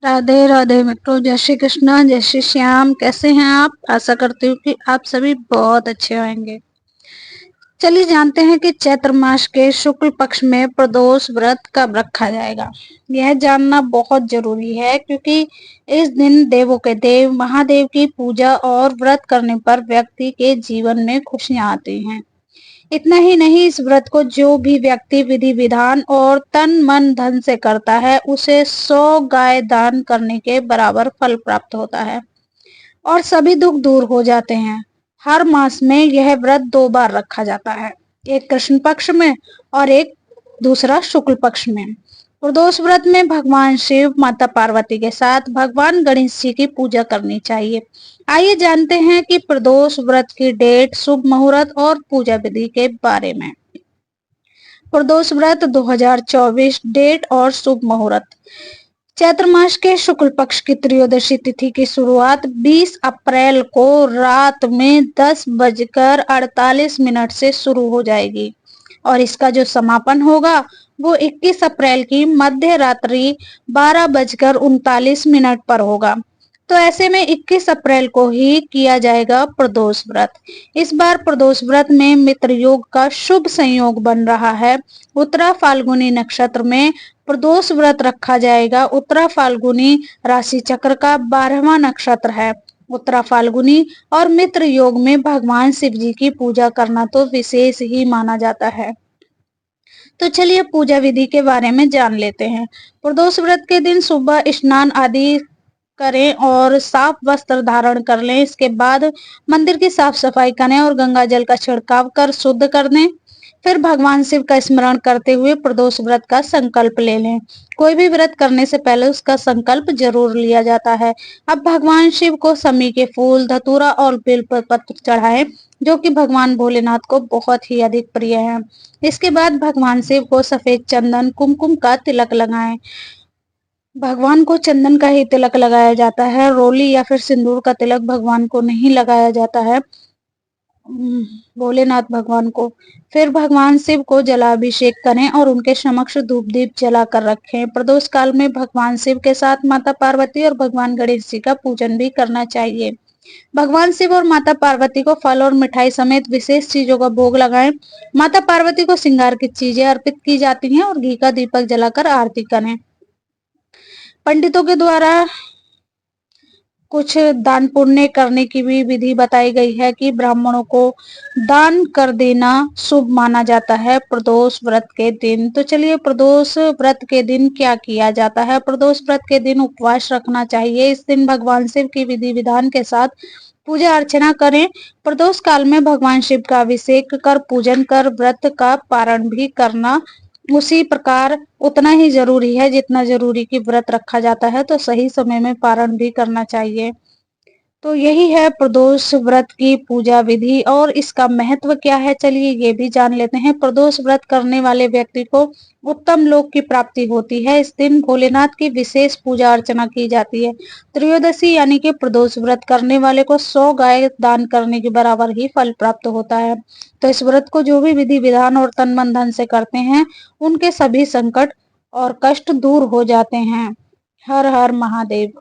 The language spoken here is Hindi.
राधे राधे मित्रों, जय श्री कृष्णा, जय श्री श्याम। कैसे हैं आप? आशा करती हूँ कि आप सभी बहुत अच्छे होंगे। चलिए जानते हैं कि चैत्र मास के शुक्ल पक्ष में प्रदोष व्रत कब रखा जाएगा। यह जानना बहुत जरूरी है क्योंकि इस दिन देवों के देव महादेव की पूजा और व्रत करने पर व्यक्ति के जीवन में खुशियां आती हैं। इतना ही नहीं, इस व्रत को जो भी व्यक्ति विधि विधान और तन मन धन से करता है उसे 100 गाय दान करने के बराबर फल प्राप्त होता है और सभी दुख दूर हो जाते हैं। हर मास में यह व्रत 2 बार रखा जाता है, एक कृष्ण पक्ष में और एक दूसरा शुक्ल पक्ष में। प्रदोष व्रत में भगवान शिव, माता पार्वती के साथ भगवान गणेश जी की पूजा करनी चाहिए। आइए जानते हैं कि प्रदोष व्रत की डेट, शुभ मुहूर्त और पूजा विधि के बारे में। प्रदोष व्रत 2024, डेट और शुभ मुहूर्त। चैत्र मास के शुक्ल पक्ष की त्रयोदशी तिथि की शुरुआत 20 अप्रैल को रात में 10:48 से शुरू हो जाएगी और इसका जो समापन होगा वो 21 अप्रैल की मध्य रात्रि 12:39 पर होगा। तो ऐसे में 21 अप्रैल को ही किया जाएगा प्रदोष व्रत। इस बार प्रदोष व्रत में मित्र योग का शुभ संयोग बन रहा है। उत्तरा फाल्गुनी नक्षत्र में प्रदोष व्रत रखा जाएगा। उत्तरा फाल्गुनी राशि चक्र का 12वां नक्षत्र है। उत्तरा फाल्गुनी और मित्र योग में भगवान शिव जी की पूजा करना तो विशेष ही माना जाता है। तो चलिए पूजा विधि के बारे में जान लेते हैं। प्रदोष व्रत के दिन सुबह स्नान आदि करें और साफ वस्त्र धारण कर लें। इसके बाद मंदिर की साफ सफाई करें और गंगा जल का छिड़काव कर शुद्ध कर दें। फिर भगवान शिव का स्मरण करते हुए प्रदोष व्रत का संकल्प ले लें। कोई भी व्रत करने से पहले उसका संकल्प जरूर लिया जाता है। अब भगवान शिव को समी के फूल, धतूरा और बेल पत्र चढ़ाएं, जो कि भगवान भोलेनाथ को बहुत ही अधिक प्रिय है। इसके बाद भगवान शिव को सफेद चंदन, कुमकुम का तिलक लगाएं। भगवान को चंदन का ही तिलक लगाया जाता है। रोली या फिर सिंदूर का तिलक भगवान को नहीं लगाया जाता है, भोलेनाथ भगवान को। फिर भगवान शिव को जलाभिषेक करें और उनके समक्ष धूप दीप जला कर रखें। प्रदोष काल में भगवान शिव के साथ माता पार्वती और भगवान गणेश जी का पूजन भी करना चाहिए। भगवान शिव और माता पार्वती को फल और मिठाई समेत विशेष चीजों का भोग लगाएं। माता पार्वती को श्रृंगार की चीजें अर्पित की जाती हैं और घी का दीपक जलाकर आरती करें। पंडितों के द्वारा कुछ दान पुण्य करने की भी विधि बताई गई है कि ब्राह्मणों को दान कर देना शुभ माना जाता है प्रदोष व्रत के दिन। तो चलिए प्रदोष व्रत के दिन क्या किया जाता है। प्रदोष व्रत के दिन उपवास रखना चाहिए। इस दिन भगवान शिव की विधि विधान के साथ पूजा अर्चना करें। प्रदोष काल में भगवान शिव का अभिषेक कर पूजन कर व्रत का पारण भी करना उसी प्रकार उतना ही जरूरी है जितना जरूरी कि व्रत रखा जाता है। तो सही समय में पारण भी करना चाहिए। तो यही है प्रदोष व्रत की पूजा विधि और इसका महत्व क्या है, चलिए ये भी जान लेते हैं। प्रदोष व्रत करने वाले व्यक्ति को उत्तम लोक की प्राप्ति होती है। इस दिन भोलेनाथ की विशेष पूजा अर्चना की जाती है। त्रयोदशी यानी कि प्रदोष व्रत करने वाले को 100 गाय दान करने के बराबर ही फल प्राप्त होता है। तो इस व्रत को जो भी विधि विधान और तन मन धन से करते हैं उनके सभी संकट और कष्ट दूर हो जाते हैं। हर हर महादेव।